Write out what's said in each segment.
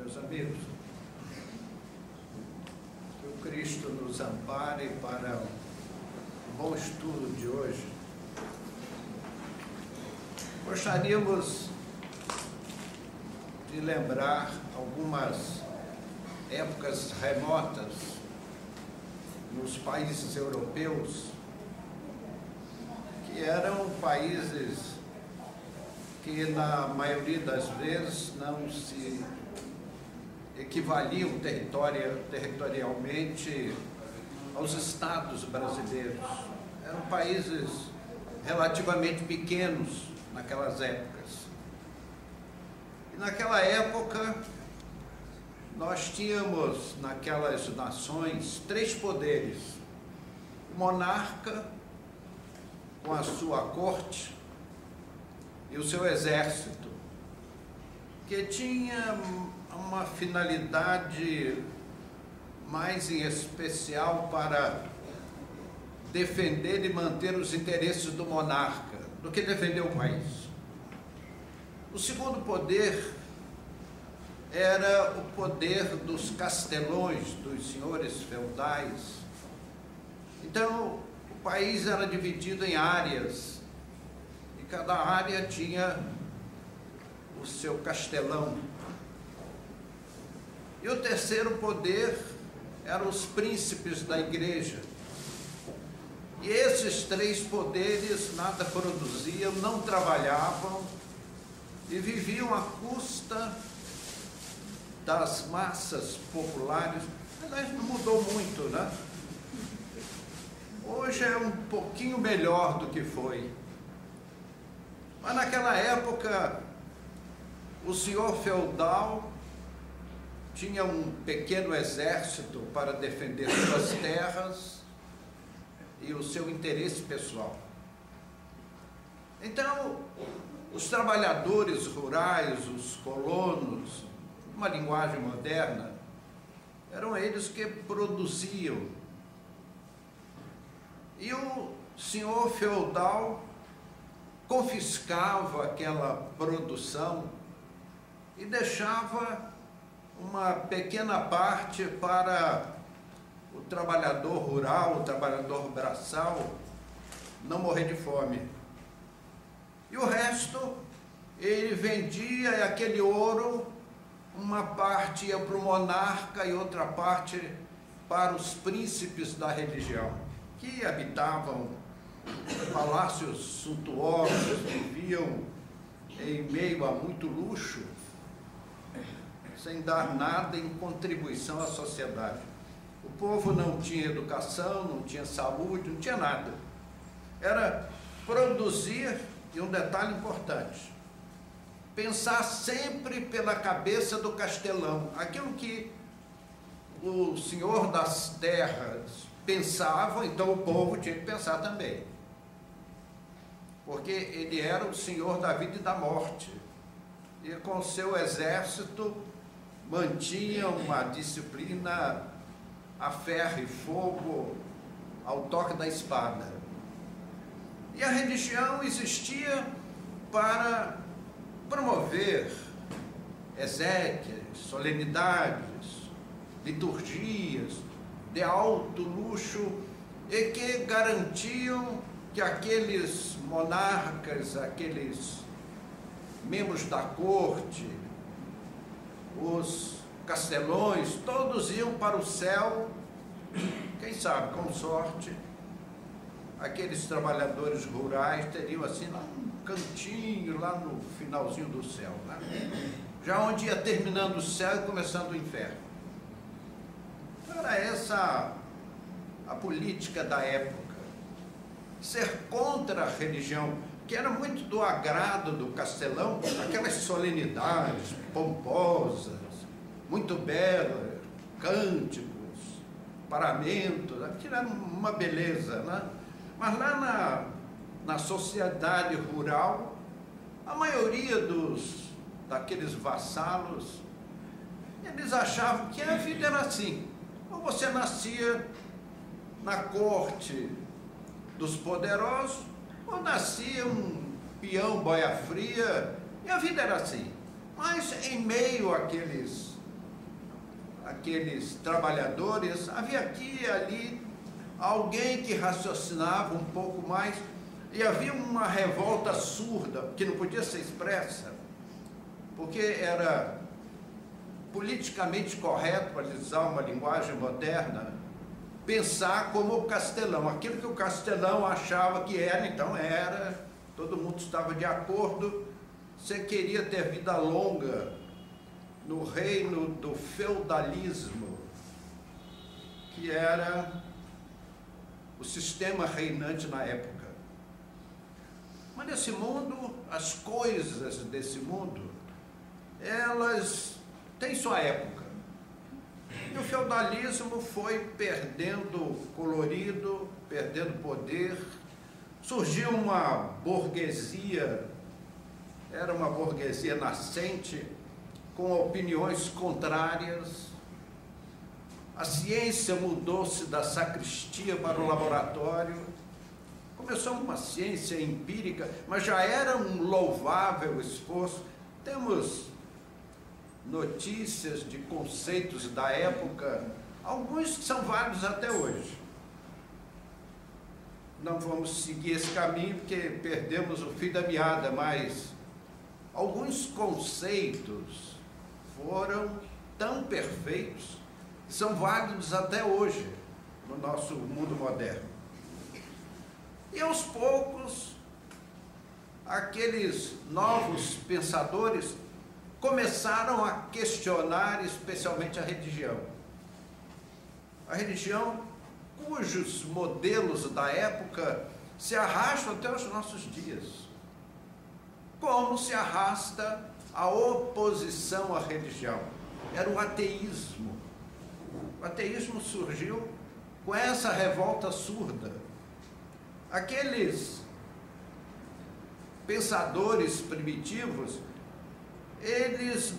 Meus amigos, que o Cristo nos ampare para o bom estudo de hoje. Gostaríamos de lembrar algumas épocas remotas nos países europeus, que eram países que, na maioria das vezes, não se equivaliam territorialmente aos estados brasileiros. Eram países relativamente pequenos naquelas épocas. E naquela época, nós tínhamos naquelas nações três poderes: o monarca com a sua corte e o seu exército, que tinha uma finalidade mais em especial para defender e manter os interesses do monarca do que defender o país. O segundo poder era o poder dos castelões, dos senhores feudais. Então, o país era dividido em áreas, e cada área tinha o seu castelão. E o terceiro poder eram os príncipes da igreja. E esses três poderes nada produziam, não trabalhavam e viviam à custa das massas populares. Aliás, não mudou muito, né? Hoje é um pouquinho melhor do que foi. Mas naquela época, o senhor feudal tinha um pequeno exército para defender suas terras e o seu interesse pessoal. Então, os trabalhadores rurais, os colonos, uma linguagem moderna, eram eles que produziam. E o senhor feudal confiscava aquela produção e deixava uma pequena parte para o trabalhador rural, o trabalhador braçal, não morrer de fome. E o resto, ele vendia, e aquele ouro, uma parte ia para o monarca e outra parte para os príncipes da religião, que habitavam palácios suntuosos, viviam em meio a muito luxo, sem dar nada em contribuição à sociedade. O povo não tinha educação, não tinha saúde, não tinha nada. Era produzir, e um detalhe importante, pensar sempre pela cabeça do castelão. Aquilo que o senhor das terras pensava, então o povo tinha que pensar também. Porque ele era o senhor da vida e da morte. E com seu exército mantinha uma disciplina a ferro e fogo, ao toque da espada. E a religião existia para promover exéquias, solenidades, liturgias de alto luxo, e que garantiam que aqueles monarcas, aqueles membros da corte, os castelões, todos iam para o céu, quem sabe, com sorte, aqueles trabalhadores rurais teriam assim lá um cantinho, lá no finalzinho do céu, né? Já onde ia terminando o céu e começando o inferno. Era essa a política da época, ser contra a religião, que era muito do agrado do castelão, aquelas solenidades pomposas, muito belas, cânticos, paramentos, aquilo era uma beleza, né? Mas lá na sociedade rural, a maioria daqueles vassalos, eles achavam que a vida era assim. Ou você nascia na corte dos poderosos, ou nascia um peão boia fria, e a vida era assim. Mas em meio àqueles aqueles trabalhadores, havia aqui e ali alguém que raciocinava um pouco mais, e havia uma revolta surda, que não podia ser expressa, porque era politicamente correto, para usar uma linguagem moderna, pensar como o castelão, aquilo que o castelão achava que era, então era, todo mundo estava de acordo. Você queria ter vida longa no reino do feudalismo, que era o sistema reinante na época. Mas nesse mundo, as coisas desse mundo, elas têm sua época. E o feudalismo foi perdendo colorido, perdendo poder. Surgiu uma burguesia, era uma burguesia nascente, com opiniões contrárias. A ciência mudou-se da sacristia para o laboratório. Começou uma ciência empírica, mas já era um louvável esforço. Temos notícias de conceitos da época, alguns que são válidos até hoje. Não vamos seguir esse caminho porque perdemos o fio da meada, mas alguns conceitos foram tão perfeitos que são válidos até hoje no nosso mundo moderno. E aos poucos, aqueles novos pensadores começaram a questionar especialmente a religião. A religião cujos modelos da época se arrastam até os nossos dias. Como se arrasta a oposição à religião? Era o ateísmo. O ateísmo surgiu com essa revolta surda. Aqueles pensadores primitivos, eles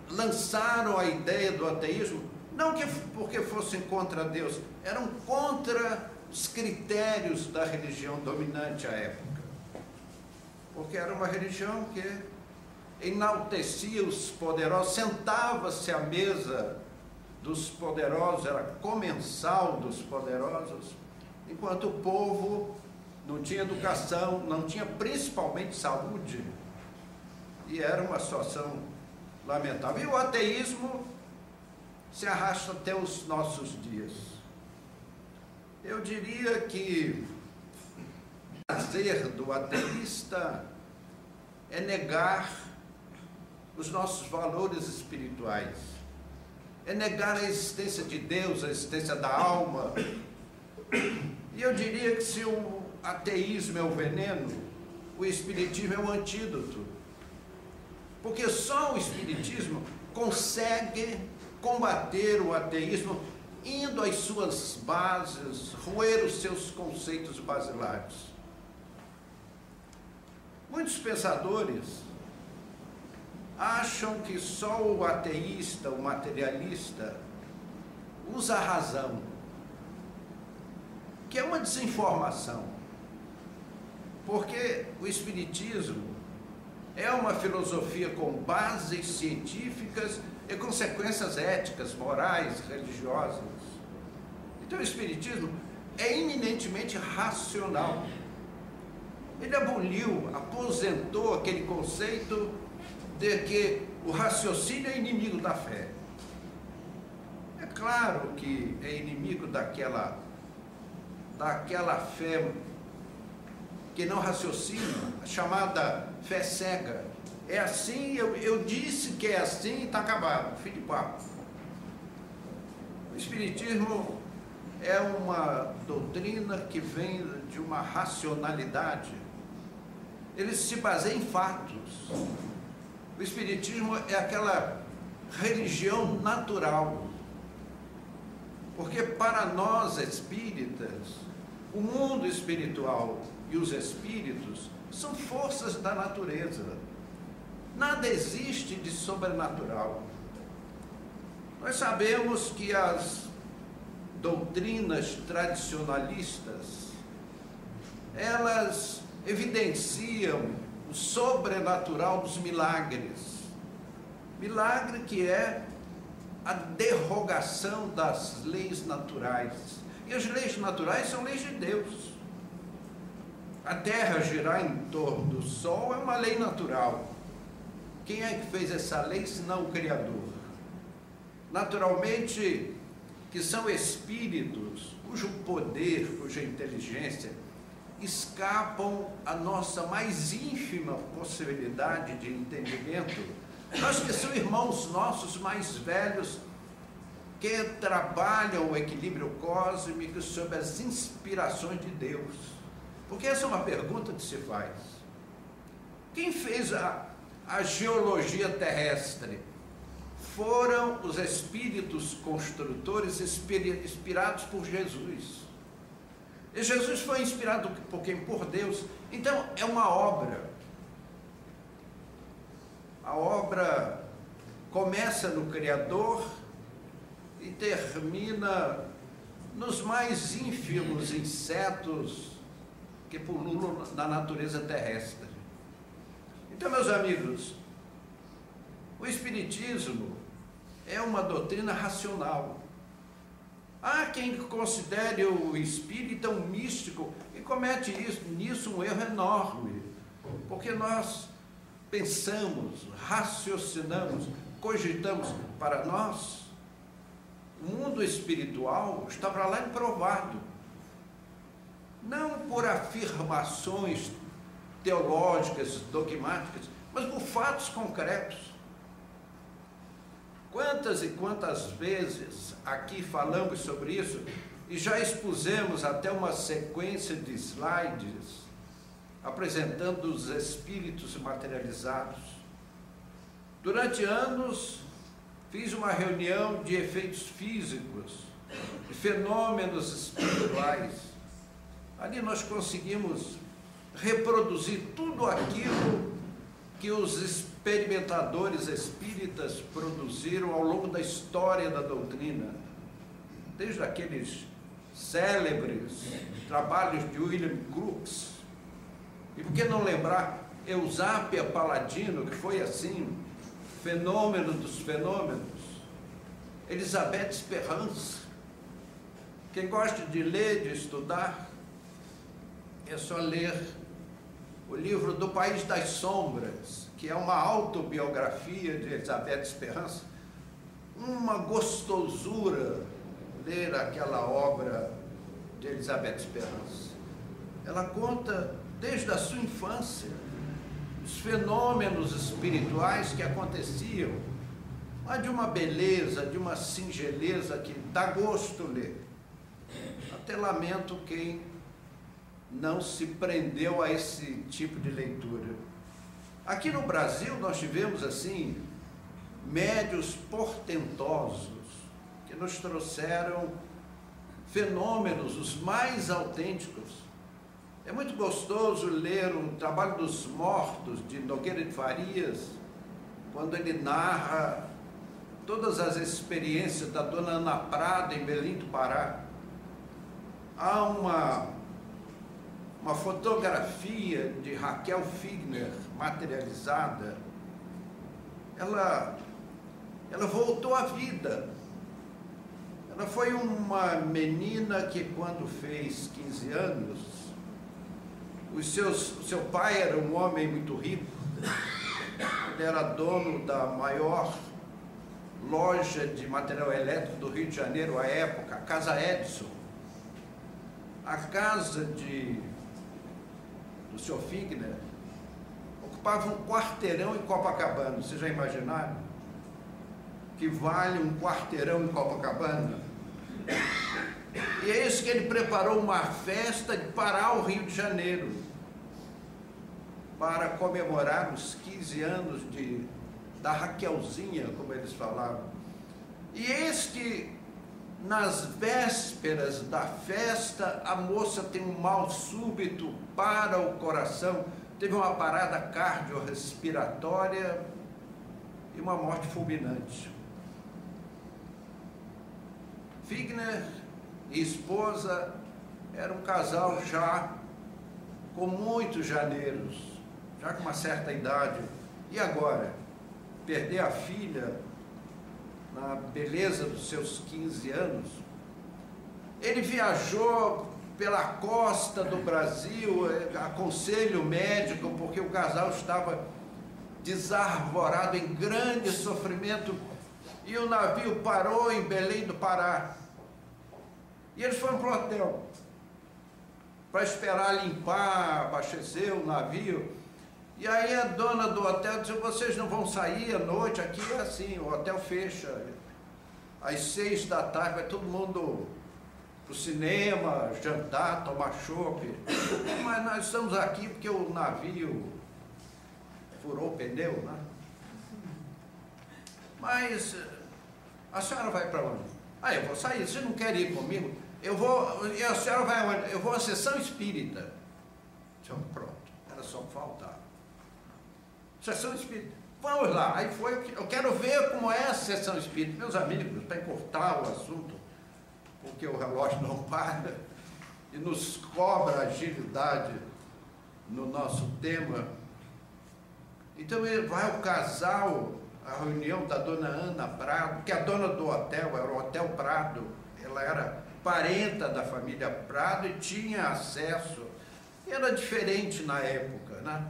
lançaram a ideia do ateísmo, não porque fossem contra Deus, eram contra os critérios da religião dominante à época. Porque era uma religião que enaltecia os poderosos, sentava-se à mesa dos poderosos, era comensal dos poderosos, enquanto o povo não tinha educação, não tinha principalmente saúde, e era uma situação lamentável. E o ateísmo se arrasta até os nossos dias. Eu diria que o prazer do ateísta é negar os nossos valores espirituais, é negar a existência de Deus, a existência da alma. E eu diria que se o ateísmo é o veneno, o espiritismo é o antídoto. Porque só o espiritismo consegue combater o ateísmo, indo às suas bases, roer os seus conceitos basilares. Muitos pensadores acham que só o ateísta, o materialista, usa a razão, que é uma desinformação, porque o espiritismo é uma filosofia com bases científicas e consequências éticas, morais, religiosas. Então o espiritismo é eminentemente racional. Ele aboliu, aposentou aquele conceito de que o raciocínio é inimigo da fé. É claro que é inimigo daquela fé que não raciocina, a chamada fé cega. É assim, eu disse que é assim e está acabado, fim de papo. O espiritismo é uma doutrina que vem de uma racionalidade. Ele se baseia em fatos. O espiritismo é aquela religião natural. Porque para nós espíritas, o mundo espiritual e os espíritos são forças da natureza. Nada existe de sobrenatural. Nós sabemos que as doutrinas tradicionalistas, elas evidenciam o sobrenatural dos milagres. Milagre que é a derrogação das leis naturais. E as leis naturais são leis de Deus. A Terra girar em torno do Sol é uma lei natural. Quem é que fez essa lei, senão o Criador? Naturalmente, que são espíritos cujo poder, cuja inteligência escapam à nossa mais ínfima possibilidade de entendimento. Nós que são irmãos nossos mais velhos, que trabalham o equilíbrio cósmico sob as inspirações de Deus. Porque essa é uma pergunta que se faz. Quem fez a geologia terrestre? Foram os espíritos construtores inspirados por Jesus. E Jesus foi inspirado por quem? Por Deus. Então, é uma obra. A obra começa no Criador e termina nos mais ínfimos insetos que pululam na natureza terrestre. Então, meus amigos, o Espiritismo é uma doutrina racional. Há quem considere o espírita um místico e comete nisso um erro enorme, porque nós pensamos, raciocinamos, cogitamos. Para nós, o mundo espiritual está para lá de provado, não por afirmações teológicas, dogmáticas, mas por fatos concretos. Quantas e quantas vezes aqui falamos sobre isso e já expusemos até uma sequência de slides apresentando os espíritos materializados. Durante anos fiz uma reunião de efeitos físicos, de fenômenos espirituais. Ali nós conseguimos reproduzir tudo aquilo que os experimentadores espíritas produziram ao longo da história da doutrina, desde aqueles célebres trabalhos de William Crookes, e por que não lembrar Eusápia Paladino, que foi assim, fenômeno dos fenômenos, Elizabeth Esperança. Quem gosta de ler, de estudar, é só ler o livro Do País das Sombras, que é uma autobiografia de Elizabeth Esperança. Uma gostosura ler aquela obra de Elizabeth Esperança. Ela conta desde a sua infância os fenômenos espirituais que aconteciam, mas de uma beleza, de uma singeleza que dá gosto ler. Até lamento quem não se prendeu a esse tipo de leitura. Aqui no Brasil nós tivemos assim médiuns portentosos que nos trouxeram fenômenos os mais autênticos. É muito gostoso ler um Trabalho dos Mortos de Nogueira de Farias, quando ele narra todas as experiências da dona Ana Prada em Belém do Pará. Há uma fotografia de Raquel Figner materializada. Ela voltou à vida. Ela foi uma menina que, quando fez 15 anos, o seu pai era um homem muito rico. Ele era dono da maior loja de material elétrico do Rio de Janeiro à época, a Casa Edison. A casa do Sr. Figner ocupava um quarteirão em Copacabana. Vocês já imaginaram? Que vale um quarteirão em Copacabana? E é isso que ele preparou uma festa de parar o Rio de Janeiro para comemorar os 15 anos da Raquelzinha, como eles falavam. E eis que nas vésperas da festa, a moça tem um mal súbito para o coração, teve uma parada cardiorrespiratória e uma morte fulminante. Figner e esposa eram um casal já com muitos janeiros, já com uma certa idade. E agora? Perder a filha na beleza dos seus 15 anos, ele viajou pela costa do Brasil, a conselho médico, porque o casal estava desarvorado em grande sofrimento, e o navio parou em Belém do Pará. E eles foram para o hotel, para esperar limpar, abastecer o navio. E aí a dona do hotel disse: vocês não vão sair à noite? Aqui é assim, o hotel fecha às 6 da tarde, vai todo mundo para o cinema, jantar, tomar chopp. Mas nós estamos aqui porque o navio furou o pneu, né? Mas a senhora vai para onde? Ah, eu vou sair. Você não quer ir comigo? Eu vou. E a senhora vai onde? Eu vou à sessão espírita. Então, pronto, era só faltar. Sessão espírita. Vamos lá. Aí foi. Eu quero ver como é a sessão espírita. Meus amigos, para encurtar o assunto, porque o relógio não para e nos cobra agilidade no nosso tema. Então vai o casal, a reunião da dona Ana Prado, que é a dona do hotel, era o Hotel Prado, ela era parenta da família Prado e tinha acesso, era diferente na época, né?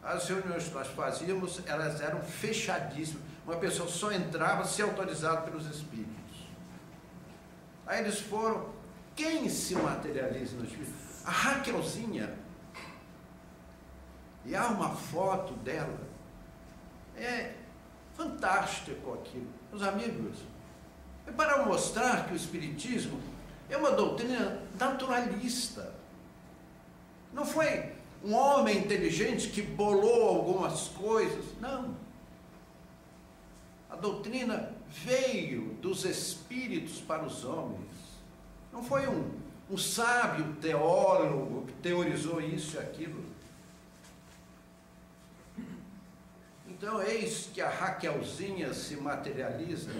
As reuniões que nós fazíamos, elas eram fechadíssimas, uma pessoa só entrava se autorizado pelos espíritos. Aí eles foram, quem se materializa no espírito? A Raquelzinha. E há uma foto dela, é fantástico aquilo. Meus amigos, é para mostrar que o Espiritismo é uma doutrina naturalista. Não foi um homem inteligente que bolou algumas coisas, não. A doutrina veio dos espíritos para os homens. Não foi um sábio teólogo que teorizou isso e aquilo. Então, eis que a Raquelzinha se materializa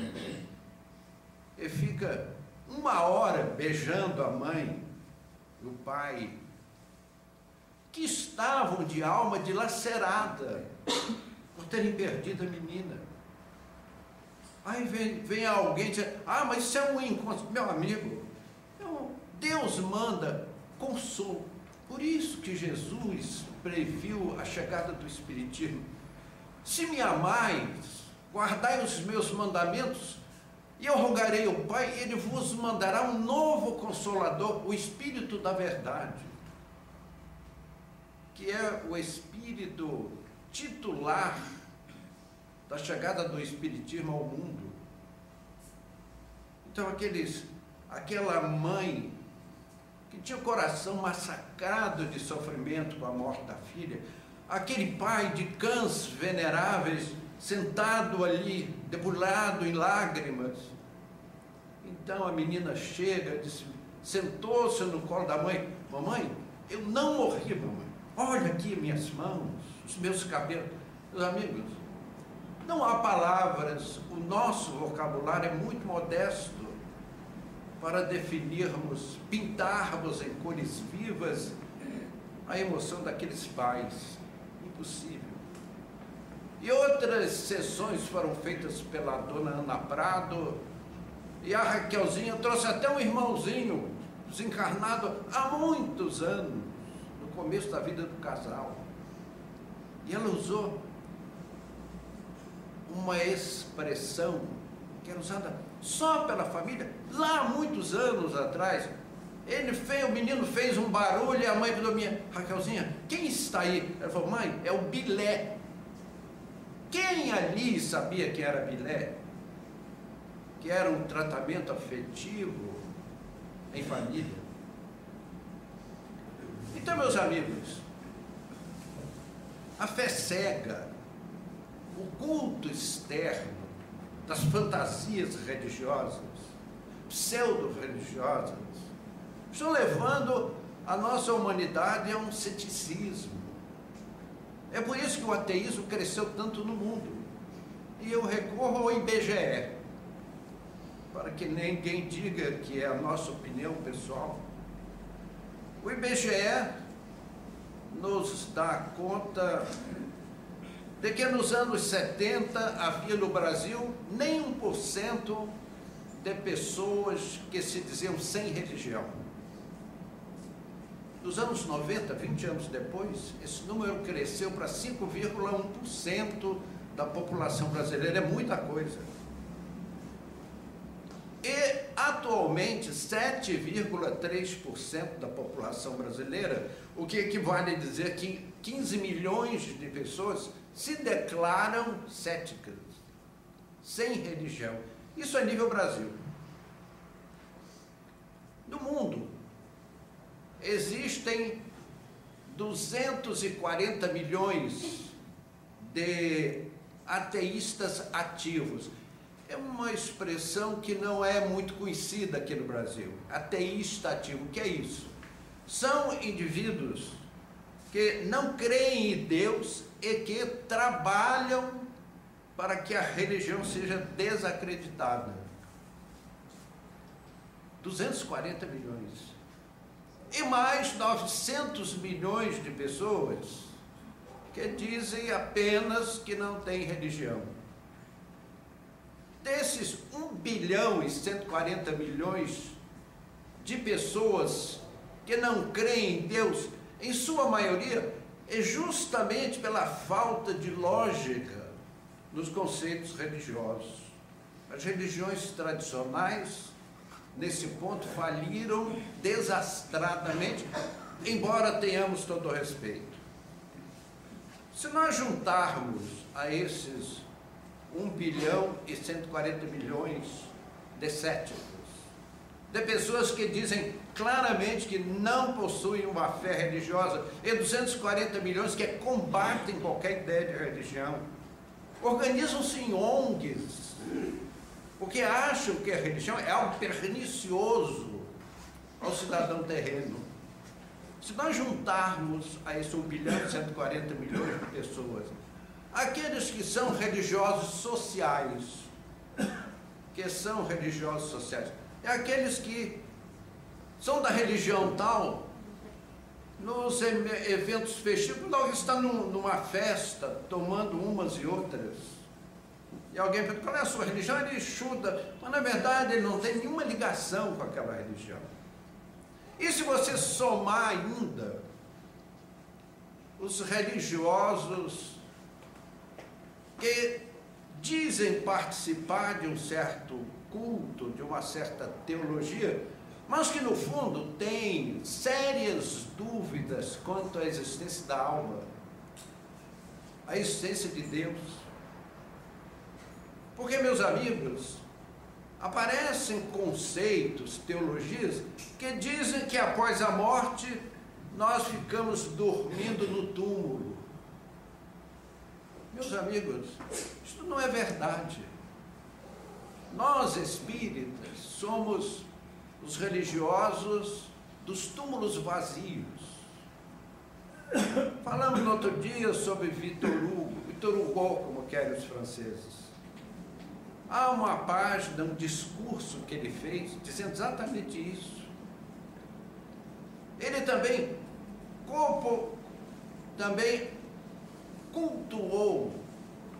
e fica 1 hora beijando a mãe e o pai, que estavam de alma dilacerada por terem perdido a menina. Aí vem alguém dizer: ah, mas isso é um encontro. Meu amigo, Deus manda consolo. Por isso que Jesus previu a chegada do Espiritismo. Se me amais, guardai os meus mandamentos, e eu rogarei ao Pai, ele vos mandará um novo Consolador, o Espírito da Verdade, que é o Espírito titular da chegada do Espiritismo ao mundo. Então aquela mãe que tinha o coração massacrado de sofrimento com a morte da filha, aquele pai de cães veneráveis sentado ali, debulhado em lágrimas. Então a menina chega, sentou-se no colo da mãe: mamãe, eu não morri, mamãe, olha aqui minhas mãos, os meus cabelos. Meus amigos, não há palavras, o nosso vocabulário é muito modesto para definirmos, pintarmos em cores vivas a emoção daqueles pais. Impossível. E outras sessões foram feitas pela dona Ana Prado, e a Raquelzinha trouxe até um irmãozinho desencarnado há muitos anos, no começo da vida do casal. E ela usou uma expressão que era usada só pela família, lá há muitos anos atrás. O menino fez um barulho e a mãe falou: minha Raquelzinha, quem está aí? Ela falou: mãe, é o Bilé. Quem ali sabia que era Bilé? Que era um tratamento afetivo em família. Então, meus amigos, a fé cega, o culto externo das fantasias religiosas, pseudo-religiosas, estão levando a nossa humanidade a um ceticismo. É por isso que o ateísmo cresceu tanto no mundo. E eu recorro ao IBGE, para que ninguém diga que é a nossa opinião pessoal. O IBGE nos dá conta de que nos anos 70 havia no Brasil nem 1% de pessoas que se diziam sem religião. Nos anos 90, 20 anos depois, esse número cresceu para 5,1% da população brasileira, é muita coisa. E, atualmente, 7,3% da população brasileira, o que equivale a dizer que 15 milhões de pessoas se declaram céticas, sem religião. Isso é nível Brasil. No mundo, existem 240 milhões de ateístas ativos. É uma expressão que não é muito conhecida aqui no Brasil. Ateísta ativo, o que é isso? São indivíduos que não creem em Deus e que trabalham para que a religião seja desacreditada. 240 milhões. E mais 900 milhões de pessoas que dizem apenas que não têm religião. Desses 1 bilhão e 140 milhões de pessoas que não creem em Deus, em sua maioria, é justamente pela falta de lógica nos conceitos religiosos. As religiões tradicionais, nesse ponto, faliram desastradamente, embora tenhamos todo o respeito. Se nós juntarmos a esses 1 bilhão e 140 milhões de céticos, de pessoas que dizem claramente que não possuem uma fé religiosa, e 240 milhões que combatem qualquer ideia de religião, organizam-se em ONGs, porque acham que a religião é algo pernicioso ao cidadão terreno. Se nós juntarmos a esse 1 bilhão e 140 milhões de pessoas, aqueles que são religiosos sociais, é aqueles que são da religião tal, nos eventos festivos, logo está numa festa, tomando umas e outras, e alguém pergunta, qual é a sua religião? Ele chuta, mas na verdade ele não tem nenhuma ligação com aquela religião. E se você somar ainda os religiosos que dizem participar de um certo culto, de uma certa teologia, mas que no fundo têm sérias dúvidas quanto à existência da alma, à existência de Deus. Porque, meus amigos, aparecem conceitos, teologias, que dizem que após a morte nós ficamos dormindo no túmulo. Meus amigos, isto não é verdade. Nós, espíritas, somos os religiosos dos túmulos vazios. Falamos no outro dia sobre Victor Hugo, como querem os franceses. Há uma página, um discurso que ele fez, dizendo exatamente isso. Ele também cultuou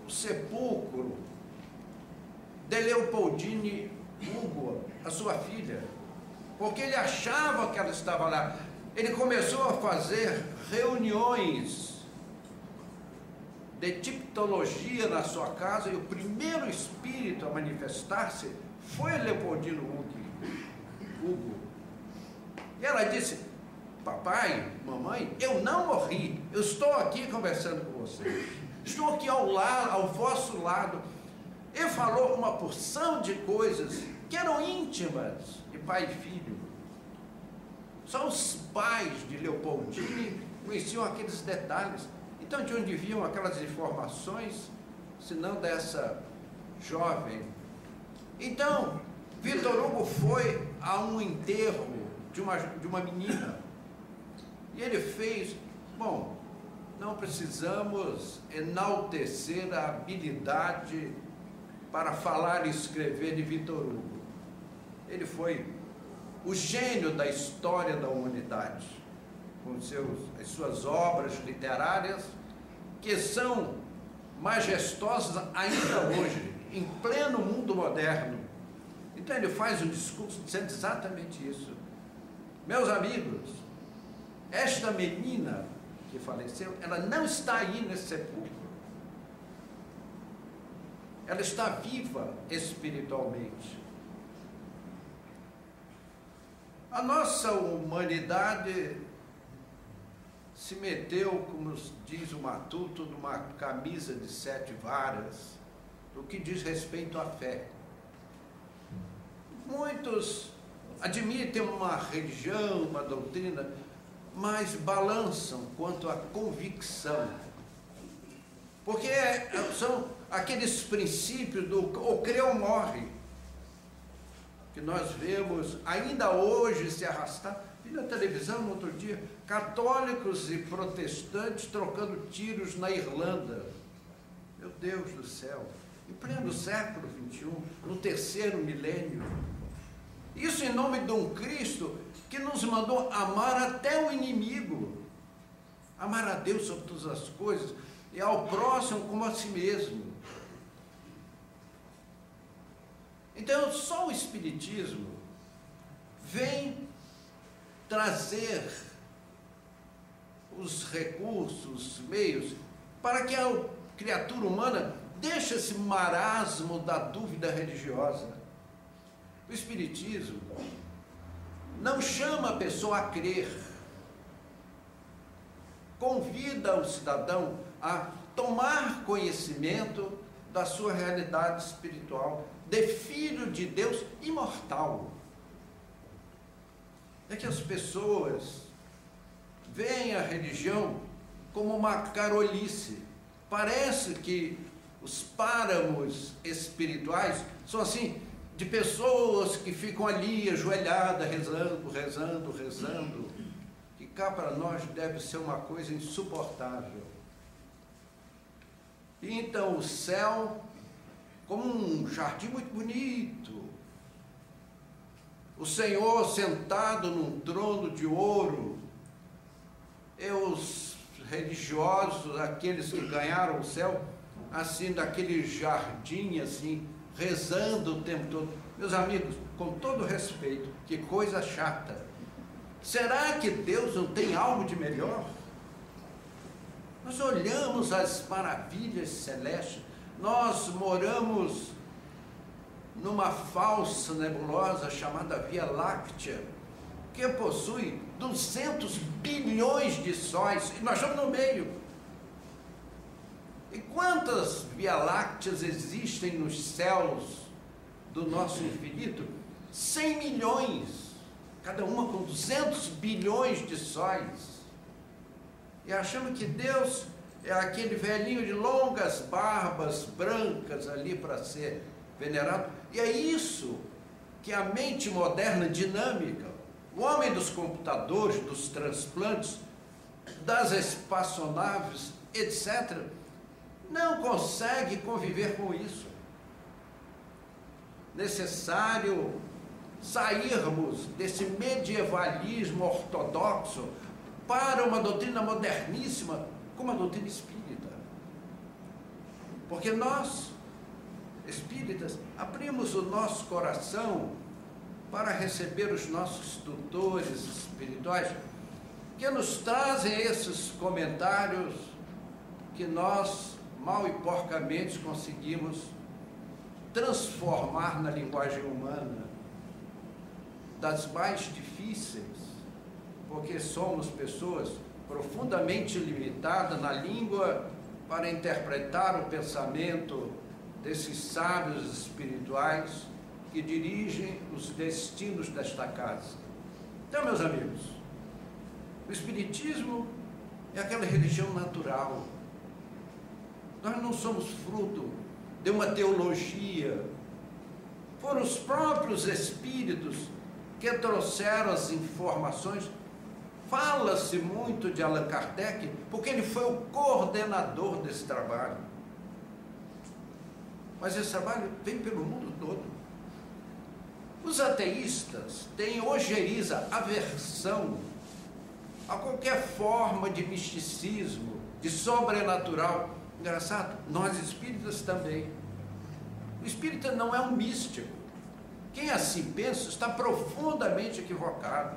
o sepulcro de Leopoldine Hugo, a sua filha, porque ele achava que ela estava lá. Ele começou a fazer reuniões de tipologia na sua casa, e o primeiro espírito a manifestar-se foi Leopoldino Hugo. E ela disse, papai, mamãe, eu não morri, eu estou aqui conversando com vocês, estou aqui ao vosso lado. E falou uma porção de coisas que eram íntimas de pai e filho. Só os pais de Leopoldine conheciam aqueles detalhes. Então, de onde vinham aquelas informações, se não dessa jovem? Então, Victor Hugo foi a um enterro de uma menina, e ele fez, bom, não precisamos enaltecer a habilidade para falar e escrever de Victor Hugo. Ele foi o gênio da história da humanidade, com as suas obras literárias, que são majestosos ainda hoje, em pleno mundo moderno. Então ele faz um discurso dizendo exatamente isso. Meus amigos, esta menina que faleceu, ela não está aí nesse sepulcro. Ela está viva espiritualmente. A nossa humanidade se meteu, como diz o Matuto, numa camisa de 7 varas, no que diz respeito à fé. Muitos admitem uma religião, uma doutrina, mas balançam quanto à convicção. Porque são aqueles princípios do ou crê ou morre, que nós vemos ainda hoje se arrastar. Vi na televisão no outro dia, católicos e protestantes trocando tiros na Irlanda. Meu Deus do céu, em pleno século XXI, no 3º milênio. Isso em nome de um Cristo que nos mandou amar até o inimigo, amar a Deus sobre todas as coisas e ao próximo como a si mesmo. Então, só o Espiritismo vem trazer os recursos, os meios, para que a criatura humana deixe esse marasmo da dúvida religiosa. O Espiritismo não chama a pessoa a crer, convida o cidadão a tomar conhecimento da sua realidade espiritual, de filho de Deus imortal. É que as pessoas veem a religião como uma carolice. Parece que os páramos espirituais são assim, de pessoas que ficam ali ajoelhadas, rezando, que cá para nós deve ser uma coisa insuportável. E então o céu, como um jardim muito bonito, o Senhor sentado num trono de ouro, e os religiosos, aqueles que ganharam o céu, assim, daquele jardim, assim, rezando o tempo todo. Meus amigos, com todo respeito, que coisa chata. Será que Deus não tem algo de melhor? Nós olhamos as maravilhas celestes, nós moramos numa falsa nebulosa chamada Via Láctea, que possui 200 bilhões de sóis, e nós estamos no meio. E quantas Via Lácteas existem nos céus do nosso infinito? 100 milhões, cada uma com 200 bilhões de sóis. E achamos que Deus é aquele velhinho de longas barbas brancas ali para ser venerado. E é isso que a mente moderna dinâmica, o homem dos computadores, dos transplantes, das espaçonaves, etc., não consegue conviver com isso. Necessário sairmos desse medievalismo ortodoxo para uma doutrina moderníssima, como a doutrina espírita. Porque nós, espíritas, abrimos o nosso coração para receber os nossos tutores espirituais, que nos trazem esses comentários que nós, mal e porcamente, conseguimos transformar na linguagem humana, das mais difíceis, porque somos pessoas profundamente limitadas na língua para interpretar o pensamento desses sábios espirituais que dirigem os destinos desta casa. Então, meus amigos, o Espiritismo é aquela religião natural. Nós não somos fruto de uma teologia. Foram os próprios espíritos que trouxeram as informações. Fala-se muito de Allan Kardec, porque ele foi o coordenador desse trabalho. Mas esse trabalho vem pelo mundo todo. Os ateístas têm ojeriza, aversão a qualquer forma de misticismo, de sobrenatural, Engraçado, nós espíritas também. O espírita não é um místico. Quem assim pensa está profundamente equivocado.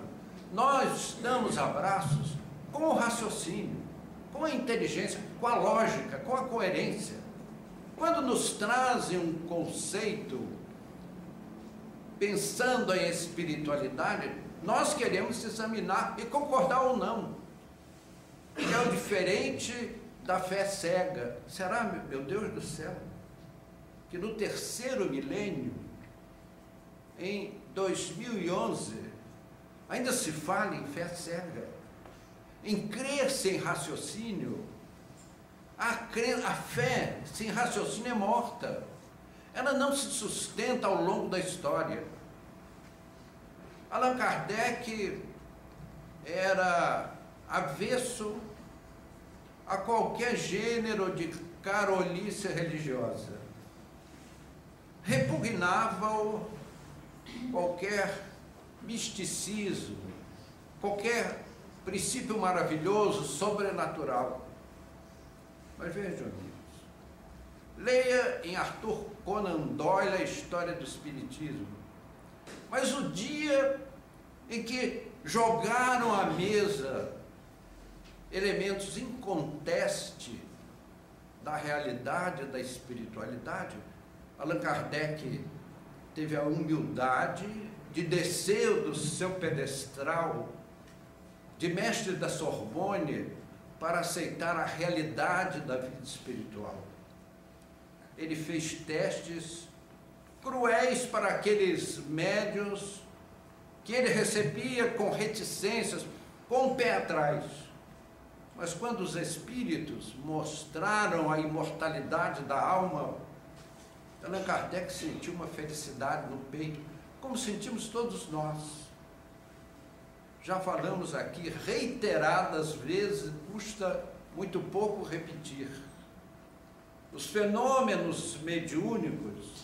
Nós damos abraços com o raciocínio, com a inteligência, com a lógica, com a coerência. Quando nos trazem um conceito pensando em espiritualidade, nós queremos examinar e concordar ou não. Que é o diferente da fé cega. Será, meu Deus do céu, que no terceiro milênio, em 2011, ainda se fala em fé cega, em crer sem raciocínio? A fé sem raciocínio é morta. Ela não se sustenta ao longo da história. Allan Kardec era avesso a qualquer gênero de carolice religiosa. Repugnava-o qualquer misticismo, qualquer princípio maravilhoso, sobrenatural. Mas vejam, amigos, leia em Arthur Conan Doyle a história do Espiritismo. Mas o dia em que jogaram à mesa elementos inconteste da realidade da espiritualidade, Allan Kardec teve a humildade de descer do seu pedestal de mestre da Sorbonne para aceitar a realidade da vida espiritual. Ele fez testes cruéis para aqueles médiuns que ele recebia com reticências, com o pé atrás. Mas quando os espíritos mostraram a imortalidade da alma, Allan Kardec sentiu uma felicidade no peito, como sentimos todos nós. Já falamos aqui reiteradas vezes, custa muito pouco repetir. Os fenômenos mediúnicos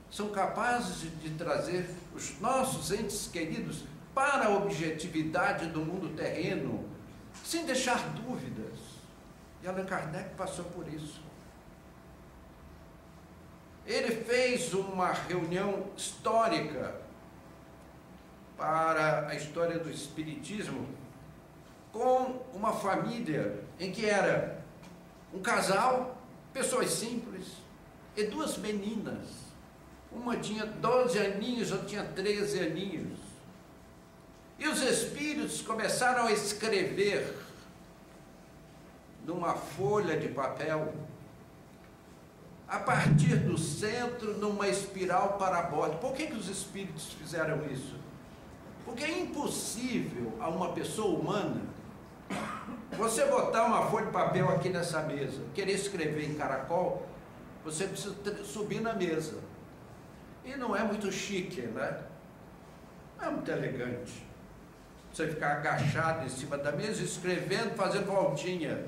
são capazes de trazer os nossos entes queridos para a objetividade do mundo terreno, sem deixar dúvidas. E Allan Kardec passou por isso. Ele fez uma reunião histórica para a história do Espiritismo com uma família em que era um casal, pessoas simples, e duas meninas. Uma tinha 12 aninhos, outra tinha 13 aninhos. E os espíritos começaram a escrever numa folha de papel, a partir do centro, numa espiral parabólica. Por que os espíritos fizeram isso? Porque é impossível a uma pessoa humana você botar uma folha de papel aqui nessa mesa, querer escrever em caracol, você precisa subir na mesa. E não é muito chique, né? Não é muito elegante você ficar agachado em cima da mesa, escrevendo, fazendo voltinha,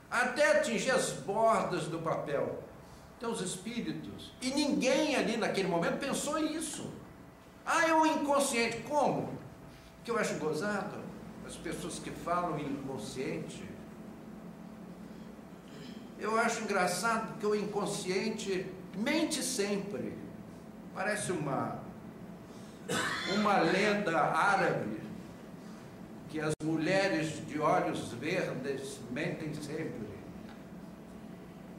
até atingir as bordas do papel. Então os espíritos, e ninguém ali naquele momento pensou isso. É o inconsciente. Como? Que eu acho gozado as pessoas que falam em inconsciente. Eu acho engraçado que o inconsciente mente sempre. Parece uma lenda árabe, que as mulheres de olhos verdes mentem sempre.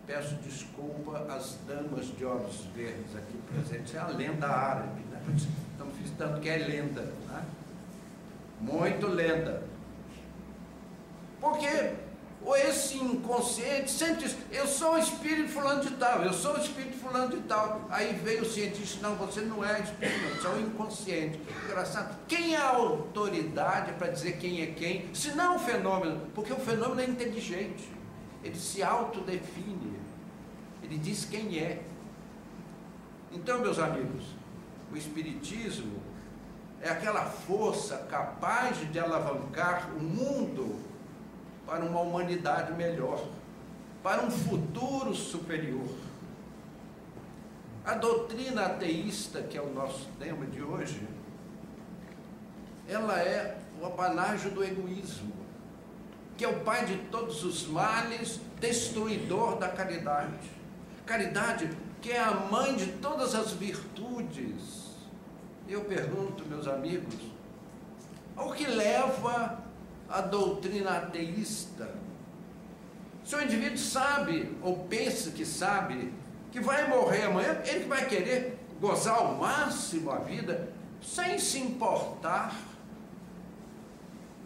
Peço desculpa às damas de olhos verdes aqui presentes. É a lenda árabe, né? Estamos citando que é lenda, né? Muito lenda. Porque esse inconsciente sempre diz, eu sou o espírito fulano de tal, eu sou o espírito fulano de tal. Aí veio o cientista, não, você não é espírito, você é o inconsciente. Engraçado. Quem é a autoridade para dizer quem é quem, se não o fenômeno? Porque o fenômeno é inteligente, ele se autodefine, ele diz quem é. Então, meus amigos, o espiritismo é aquela força capaz de alavancar o mundo para uma humanidade melhor, para um futuro superior. A doutrina ateísta, que é o nosso tema de hoje, ela é o apanágio do egoísmo. que é o pai de todos os males, destruidor da caridade. Caridade que é a mãe de todas as virtudes. Eu pergunto, meus amigos, ao que leva a doutrina ateísta? Se o indivíduo sabe, ou pensa que sabe, que vai morrer amanhã, ele que vai querer gozar ao máximo a vida, sem se importar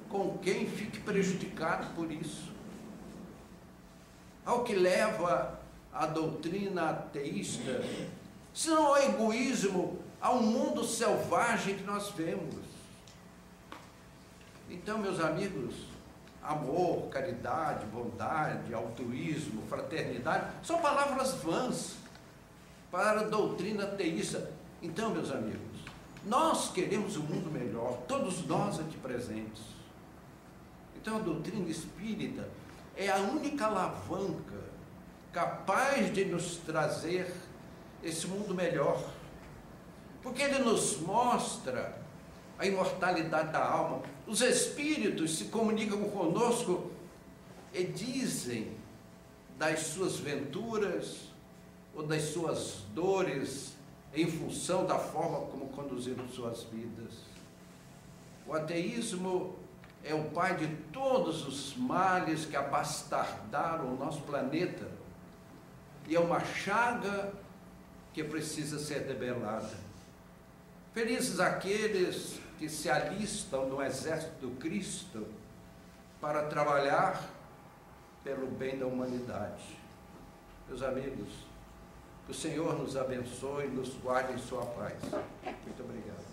com quem fique prejudicado por isso. Ao que leva a doutrina ateísta, senão ao egoísmo, ao mundo selvagem que nós vemos. Então, meus amigos, amor, caridade, bondade, altruísmo, fraternidade, são palavras vãs para a doutrina ateísta. Então, meus amigos, nós queremos um mundo melhor, todos nós aqui presentes. Então, a doutrina espírita é a única alavanca capaz de nos trazer esse mundo melhor, porque ele nos mostra a imortalidade da alma. Os espíritos se comunicam conosco e dizem das suas venturas ou das suas dores em função da forma como conduziram suas vidas. O ateísmo é o pai de todos os males que abastardaram o nosso planeta e é uma chaga que precisa ser debelada. Felizes aqueles que se alistam no exército do Cristo para trabalhar pelo bem da humanidade. Meus amigos, que o Senhor nos abençoe e nos guarde em sua paz. Muito obrigado.